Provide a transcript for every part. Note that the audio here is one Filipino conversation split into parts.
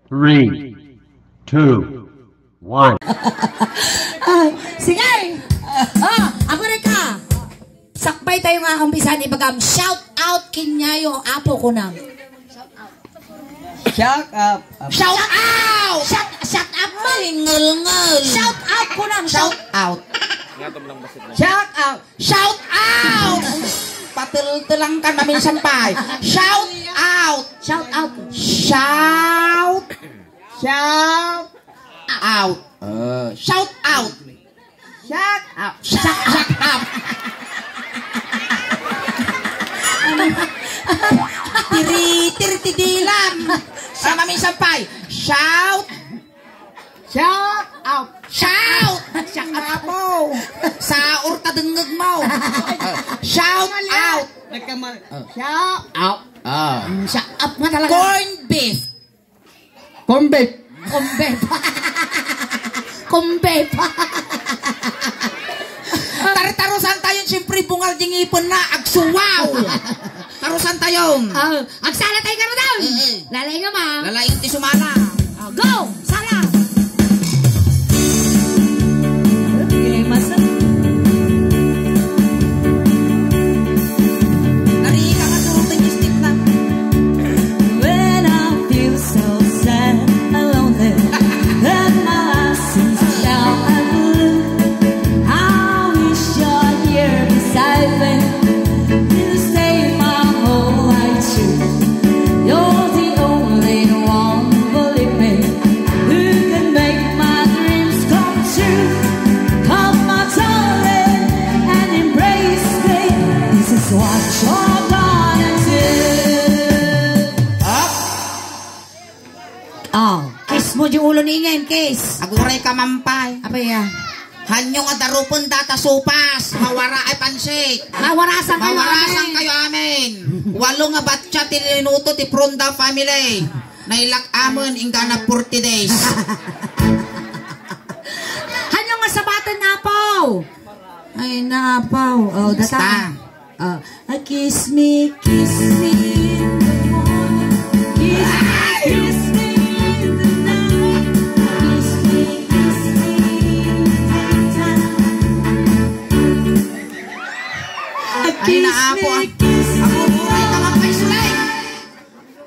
3, 2, 1. Sige! Ako rin ka! Sakbay tayo nga umpisan ibagam. Shout out kinyayo ang apo ko na. Shout out! Shout out! Shout out mo! Ngul-ngul! Shout out ko na! Shout out! Shout out! Shout out! Patul-tulang kan namin sampay. Shout out! Shout out! Shout! Shout! Out! Shout out! Shout out! Shout out! Tiri-tiri-tidilam! Sa namin sampay. Shout! Shout out! Shout! Shout out! Sa urta dengeg mo. Shout out! Shout out! Shout out nga talaga. Corn beef. Kombek! Kombep. Kombep. Tarusan tayo siyempre bungal ding ipon na agsuwaw. Tarusan tayo. Agsala tayo karo daw. Lalay nga ma. Lalay ti sumala. Go! Sala! Okay, masa. Nari ka nga turong yung stick na. When I feel so sad and lonely, that my life seems down and blue, I wish you're here beside me to stay my whole life too. You're the only one, believe me, who can make my dreams come true. Come my darling and embrace me. This is what you're gonna do. Kiss mo yung ulo ni Ingen, kiss. Aguray ka mampay. Apa ya? Hanyong ang darupon data supas. Mawara ay pansik. Mawarasan kayo. Mawarasan kayo amin. Walo nga batcha tininuto ti Pronda family. Nailak amon ingana 40 days. Hanyo nga sabaton na po. Ay, napaw. Oh, data. Kiss me, kiss me. Kiss me tonight. Kiss me, kiss me tonight. Ay Kiss naapo. me, kiss me. Aguray ka mampay sulay.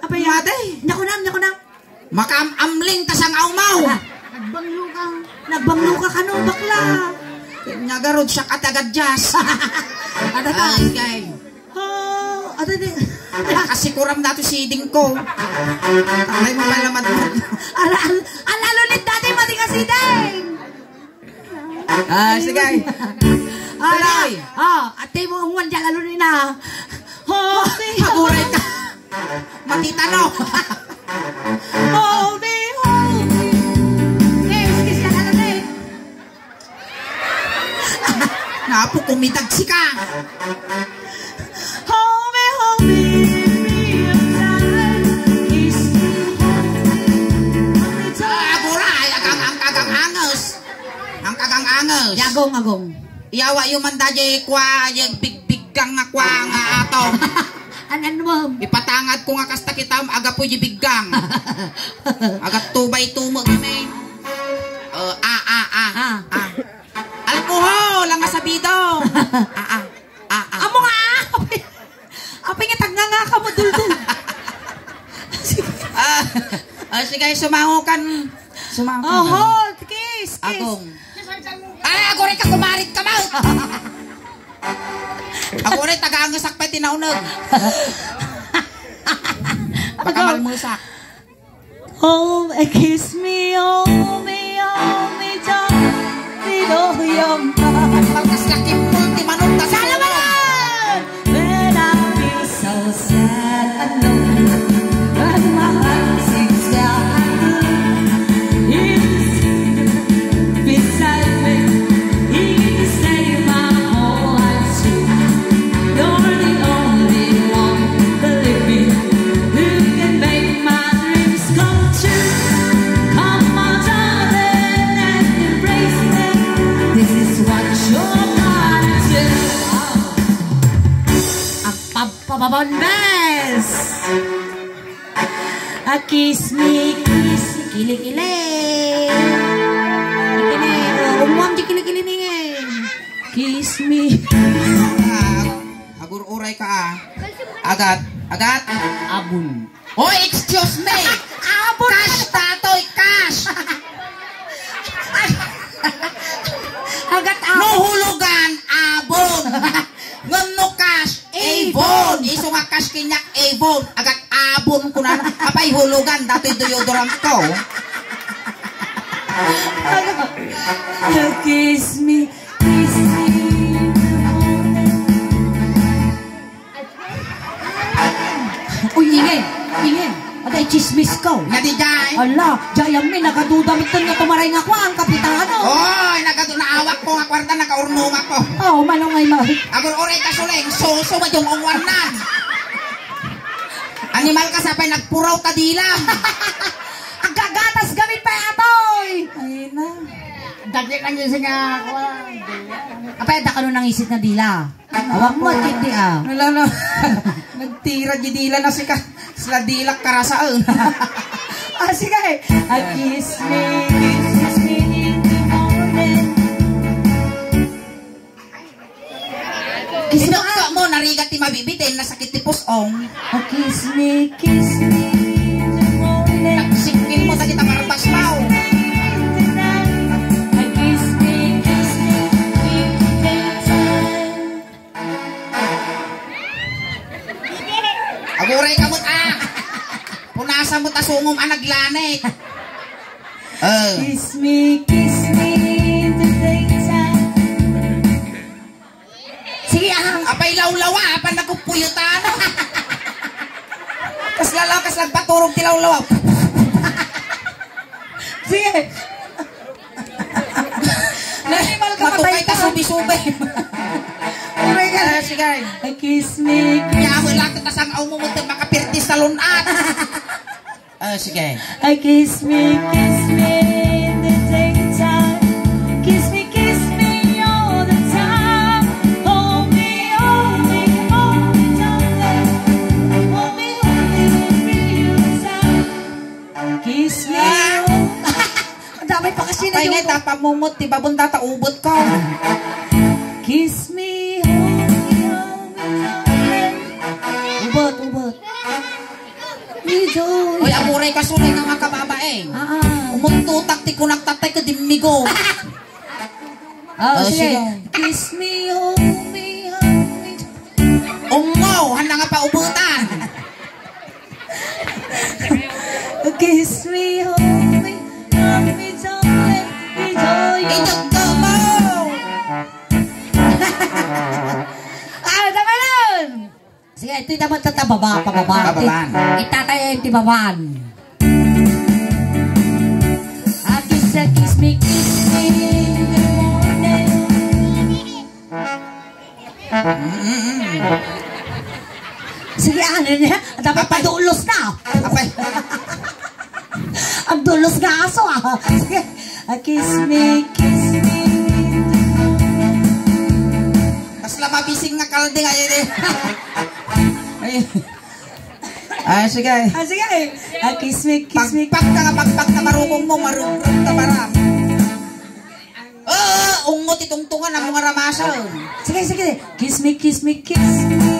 Apa ya? Naku na. Makamamling tasang aumaw. Nagbanglo ka kanong bakla. Nagarod siya katagadjas. Ay, kay. Kasi kuram nato si Dingko. Tamay mo pala madrog. Alalulit dati mati kasi ding. Sige. Sige. Ate mo ang wanda alalulit na. Aguray ka. Matitano. Hold me. Kiss ka alalulit. Napo kumitagsi ka. Hold me tight. Kiss me. Aguray. Ang kagang-angas. Ang kagang-angas. Agong. Iyawa yung mandaje kwa. Yung biggang nga kwa nga atong. Ano mo? Ipatangad ko nga kasta kita. Aga po yung biggang. Aga tubay tumo kami. Alcohol ang sabido. Amo nga. Apay nga tagna nga ka mo duldul. Sige, sumangukan. Hold. Kiss. Agong. Ay, aguray ka, kumarit ka ba? Aguray, taga-angasak pa tinaunag. Baka malmusak. Hold and kiss me, hold me, darling. Know your mind. Pagkas laki multi manong Salamat! When I feel so sad and lonely, when my heart sinks down and blue, he's beside me, he can save my whole life too. You're the only one, believe me, who can make my dreams come true. Come on, darling, and embrace me. This is what you're gonna do. Papabonbes! Kiss me, kili-kili. Umuam di kili-kili nih. Kiss me. Agur uray ka Agat. Abun. Oh, excuse me. Abun. Cash tatoy, cash. Agat abun. Nuhulugan, abon. Ngano cash, Avon. Iso nga cash kinyak, Avon. Agat abon ko na. Apay hulugan, dato'y deodorant ko. Kiss me. Uy, ingin. Aday chismis ko. Nga di jay. Ala, jayang mi, nakaduda mitin nga tumaray nga ko ang kapitano. Oy, naawak ko nga kwarta, nakaurnong ako. Oh, manong ay Agur oray ka suleng, suso ba yung ungwarnan? Animal ka sapay, nagpuraw ka dilam. Ang gagatas gamit pa atoy. Ay na. Dagli lang yun nga ako. Apay, da ka nung nangisit na dila. Awak mo, titi Nalala, nagtira di dila na sila dilak karasaan. Sige. Kiss me in the morning. Sinok ka mo, narigat ti mabibitin, nasakit ti pusong. Kiss me in the morning. Nagsikil mo sa kita marbas mau. Kiss me in the daytime. Aguray ka mo punasa mo tasungom anaglanit. Kiss me in the daytime. Sige Apay lawlawa, apan nagpupuyutan. Kas nagpaturog ti lawlawa. Sige. Matukay ta subi-subi. Sige. Kiss me. Kaya mo lang tasang aw mo makapirti sa lunat. Sige. Kiss me in the daytime. Kiss me all the time. Hold me, darling. Hold me real time. Kiss me. Ang dami pa kasi na Apay yung... nga, tapamumot, ti babunda ta ubot ko. Kiss me, hold me, darling. Ubot. Oy, amuray ka sulay nga mga kababaeng. Umuntutak ti kunak tatay ka dimigo. Sige. Kiss me, hold me. Ungaw, handa nga pa ubutan. Kiss me, hold me, darling. Ito mo! Tama nun! Sige, ito yung naman pababa. Babaan. Itatay yung tibabaan. Kiss me in the morning. Sige, ano niya? Dapat padulos na. Apay. Ang dulos nga aso Sige. Kiss me. Kasla mabising nga kalde nga yun eh. Sige. Sige. Kiss me. Pagpak na marupong mo, marupong na maram. Ungot itungtungan ang mga ramasan. Sige. Kiss me. Kiss me. Kiss me.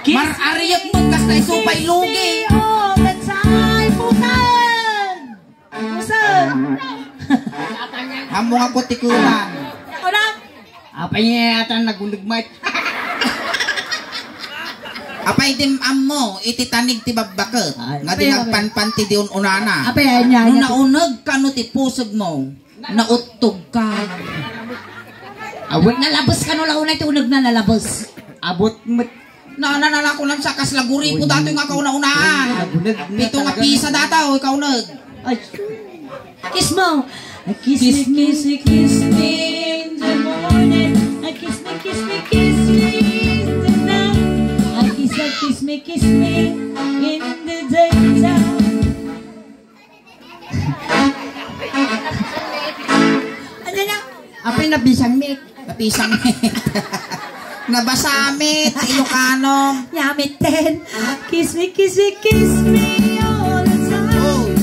Mar ariyot mo kas na isupay lugi. All the time, Pusan. Amo nga po tikulan. Apa niya yata nagulugmat? Apay dim ammo ititanig ti babbaket. Nga di nagpanpan ti diun unana. Apa niya? Nung naunag ka no ti pusog mo, nautog ka. Abot na labos ka no launay ti unag na nalabos. Abot mo. Naananala ko lang sa kaslaguri po dato yung ako naunaan. Pito nga pisa data o ikaw nag. Kiss mo. Kiss me in the morning. kiss me, kiss me, kiss me tonight. Kiss me, kiss me in the daytime. Ano na? Apay nabisang mit. Nabisang mit. Nabasamit. Ilocano. Yamit din. Kiss me, kiss me, kiss me all the time.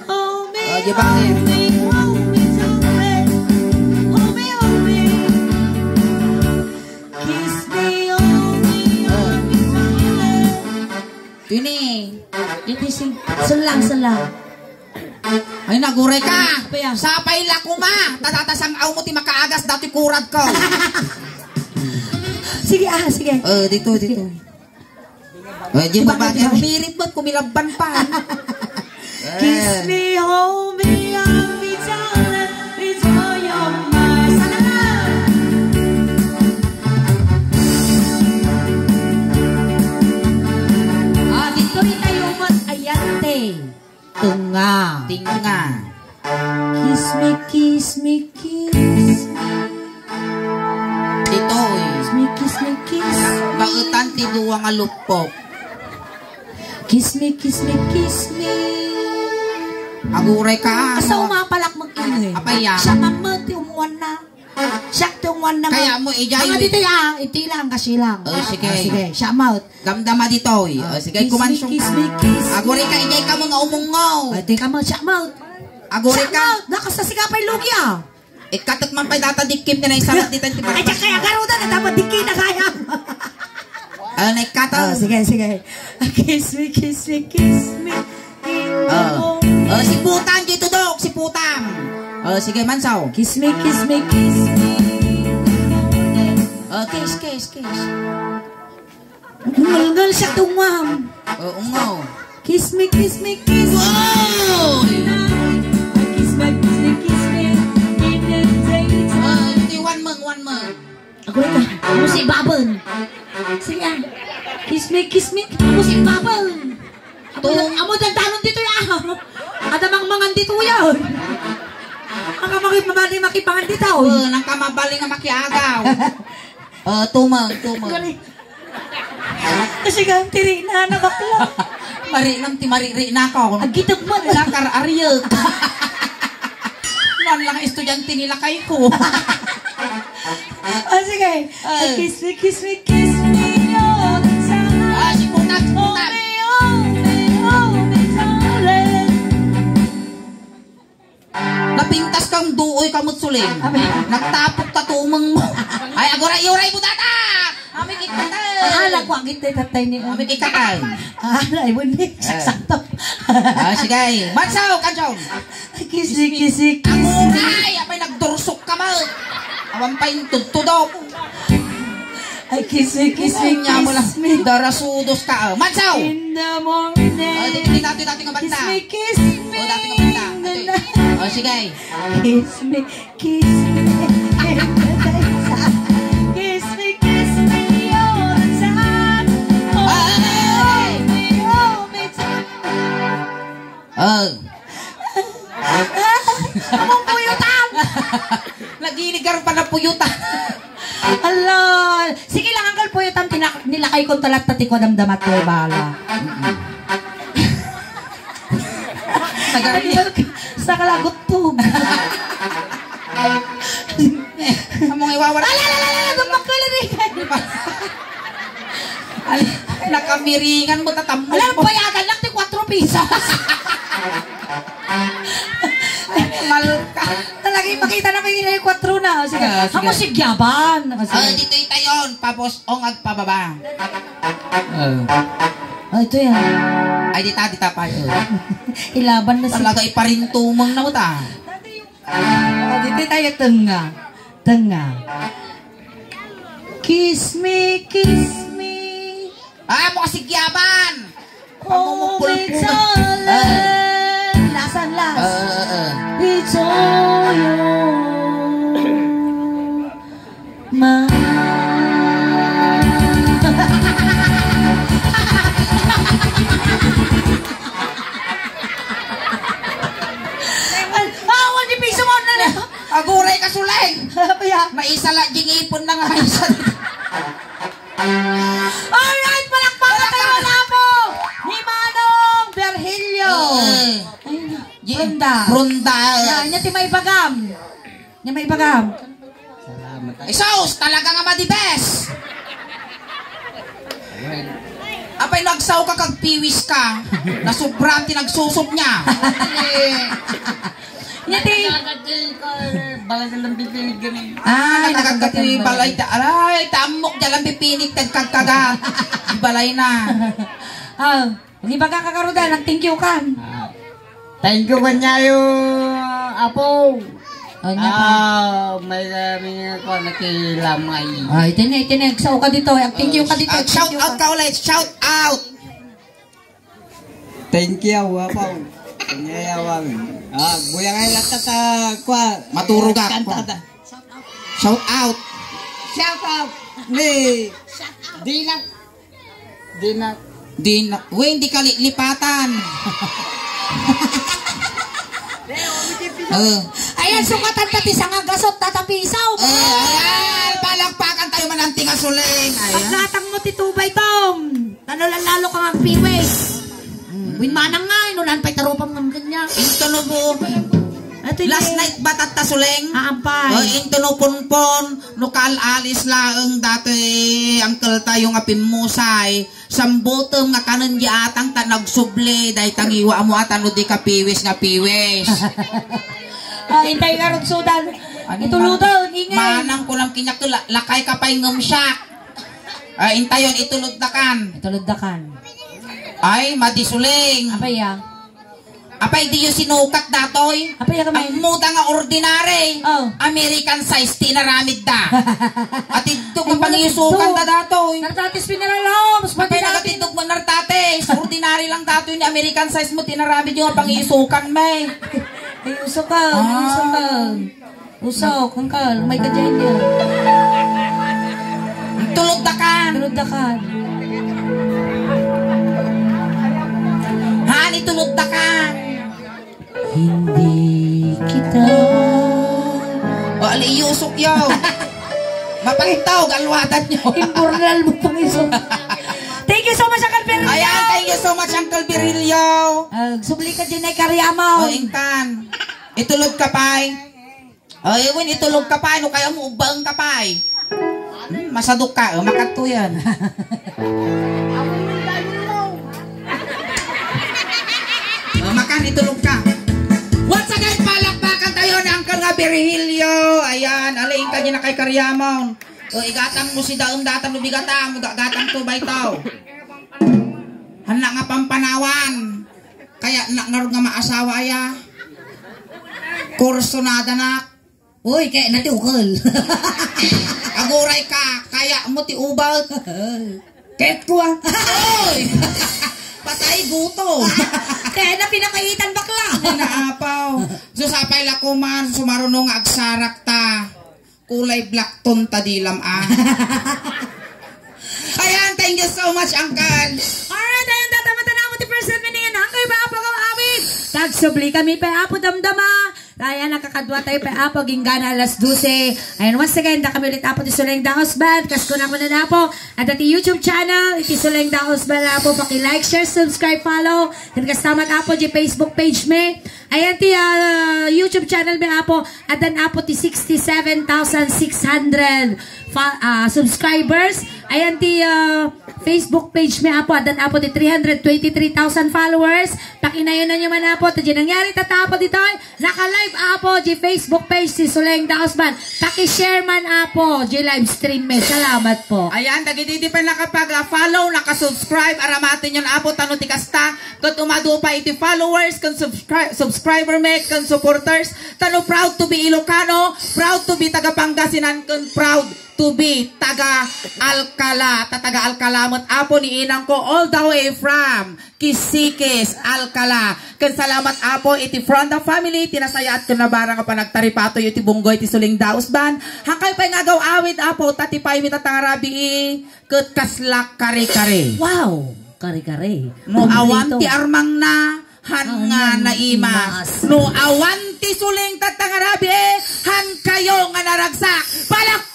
Hold me, di ba? hold me, hold me tonight. Hold me, hold me. Kiss me, hold me, hold me tonight. Dini. Dito sing. Salang. Ay, nagure ka. Apa yan? Sapay lakuma. Tatatasang aw mo ti makaagas dati kurad ko. Sige, sige. Dito. Di ba ba? Humirit ba't kumilaban pa? Kiss me, hold me, hold me darling. It's all your mind. Dito rin tayo ayante. Tunga. Tinga. Kiss me, kiss me, kiss me. Dito Kiss me, kiss me, kiss me. Mautan ti duwa nga lupok. Kiss me, kiss me, kiss me. Agure ka. Asa umapalak mag-ingay? Apaya. Siya mamot yung umuwan na. Siya umuwan na. Kaya mo ijay. Mga dito lang. Iti lang, kasi lang. Sige. Sige, siya mouth. Damdama dito. Sige, kumansong Kiss me, kiss me. Agure ka, ijay ka mga umungaw. Iti ka mo, siya mouth. Agure Siya ka. mouth. Nakas na sigapay lugi ah. Ikatat man pa'y datadikim na isalat dito. Ay, diyan kaya garuda na dapat di kita kaya. Naikataw. Sige. Kiss me, kiss me, kiss me. Si Putang dito, Dok. Si Putang. Sige, Mansaw. Kiss me, kiss me, kiss me. Kiss. Malgal siya tungwam. Ungaw. Kiss me, kiss me, kiss me. Wow! Kiss me, kiss me, kiss me. In the daytime. Hindi, one mo. Ako rin ka. Ako si Babon. Sige. Kiss me, kiss me. Ako si Babon. Amo dandanon dito ya. Adamang mangan dito yan. Ang mabali makipangan dito. Nang kamabali nga makiagaw. Tumang. Kasi ka, tiri na bakla. Mariri na ako. Agitag mo na. Lakar Ariel. Noon lang estudyante nila kay ko. Sige. Kiss me, kiss me all the time. Si Putang. Hold me, darling. Napintas kang duoy kamot suling. Nagtapok tatumang mo. Ay, agoray mo data. Amig ikatay. Ko ang kita tatay ni Amig ikatay. Iwan ni. Sakto. Sige. Mansaw, kansaw. Kiss me. Agoray. Apay nagdursok ka mo. Awan pa yung tutudok. Ay, kiss me, Nya mo lang. Darasudos ka. Mansaw. In the morning. Dito dati nga banta. Kiss me. Dati nga banta. Sige. Kiss me. Kiss me all the time. Hold me tight. Among puyutan. Naginig ka pa na puyutan. Alol. Sige lang, Uncle Puyutan. Nilakay kong talat tati ko damdamat ko. Bahala. Sa kalagot to. Among iwawala. Dumak ko lang Nakamiringan mo tatambo. Alam, bayagan lang 4 pesos. Malka. Talagang makita namin yung 4 na. Sige. Amo si Gyaban. Dito itayon. Tapos ongag pababa. Ito yan. Ay, dita pa yun. Ilaban na Talaga iparintumang na mo ta. Dito tayo tanga. Kiss me. Mo kasi Gyaban. Oh, it's all Lasan las. It's all my. Awan di piso mo na. Aguray ka suleng. Kaya. Maisala jing ipon na nga isa. Alright, palakpakan tayo na po ni Manong Virgilio. Ronda. Yan, niya ti may bagam. Niya may bagam. Isos, talaga nga madibes. Apay nagsaw ka kag piwis ka. Nasubran tinagsusop niya. Niya ti. Balay lang pipinig ganun. Ay, nakagati balay ta. Aray, tamok dalang pipinig tagkagkaga. Balay na. Hindi ba kakaroon thank you kan? Thank you kanya yung apo. May ko nakilamay. Ay, tinig. Sao ka dito. Thank you ka dito. Shout out ka ulit. Shout out. Thank you, apo. Kanyayawang. Buyang ay latat kwa. Maturo ka. Shout out. Shout out. Ni. Dinak. Hindi ka lipatan. Ayan, sukatan pati sa nga gasot tatapisaw. Ayan, palakpakan tayo mananting asuling. Paglatang mo titubay tom. Lalo ka nga piwis. Winmanang nga, inulan pa'y tarupang ng ganyan. Into no po. Last night batat tasuleng. Aampay. Into no punpon. Nukal alis laeng dati angkel tayo nga pimusay. Sambotong nga kanan di atang ta nagsuble. Dahi tangiwa mo atano di ka piwis nga piwis. Hintay ka ron sudan. Ituludon, ingay. Manang ko lang kinyak to. Lakay ka pa'y ngumsyak. Intayon itulod na kan. Itulod na kan. Ay, madisuling. Apay ya. Apay di yung sinukat datoy. Apay ya kamay. Ang muda nga ordinary. American size tinaramid da. At ito kung pangiyusukan da datoy. Nartatis pinaralo. Mas pati Apay nagatindog mo nartatis. Ordinary lang datoy ni American size mo tinaramid yung pangiyusukan may. Ay, usok ka. Usok, kangkal. May kadyan niya. Tulog da kan. Tulog da kan. Hani tulog da kan. Hindi kita. Ali yusok yaw. Mapangitaw, galwatan nyo. Impurnal mo pang isok. Thank you so much, Uncle Virilio. Ayan, thank you so much, Uncle Virilio. Subli ka dyan ay karyamaw. Ingkan. Itulog ka pa'y. Iwin, itulog ka pa'y. No kaya mo, ubang ka pa'y. Masadok ka. Makato yan. Makan, itulog ka. Once again, palakpakan tayo ni Uncle Virilio. Ayan, alayin ka niya na kay Karyamon. Igatang mo si daong datang lubigatang. Gatang tubay tao. Handa nga pampanawan. Kaya narog nga maasawa ya. Kurso na danak. Uy, kaya nati ukol. Aguray ka. Kaya mo ti ubal. Ket ko ah. Uy! Patay guto. Kaya na pinakaitan bakla. Naapaw. Susapay lakuman. Sumarunong agsarak ta. Kulay black ton tadilam ah. Ayan, thank you so much, Uncle. Alright, ayun, tatamatan na ako ti person minin. Hanggang ba apo kang awit? Tagsubli kami pa apo damdama. Kaya nakakadwa tayo pa apo ginggana alas 12. Ayan, once again, da kami ulit apo ti Suleng Da Husband. Kasko na muna na po. At ati YouTube channel, iti Suleng Da Husband na po. Paki-like, share, subscribe, follow. At kastamat apo di Facebook page me. Ayan ti YouTube channel me apo. At dan apo ti 67,600 subscribers. Ayan ti Facebook page me apo. At dan apo ti 323,000 followers. Pakinayon na nyo man apo. At di nangyari tatapo dito. Naka-live apo di Facebook page si Suleng Da Husband. Paki-share man apo di live stream me. Salamat po. Ayan, dagiti pa nakapag-follow, nakasubscribe, aramatin yun apo, tano ti kasta, kung umado pa iti followers, kung subscriber me, kung supporters, tano proud to be Ilocano, proud to be taga Pangasinan, kung proud to be taga Alcala, taga Alcalamot apo ni inang ko all the way from Kisikis, Alcala. Kung salamat apo iti from the family, tinasayat ko na barang ka pa nagtaripato iti bunggoy iti Suleng Da Husband. Hangkay pa'y nga gaw awit apo, tatipay mi tatangarabi ket kaslak kare-kare. Wow! Kare-kare. No awan ti armang na han nga naimas. No awan ti Suleng tatangarabi han kayo nga naragsak. Palakpak!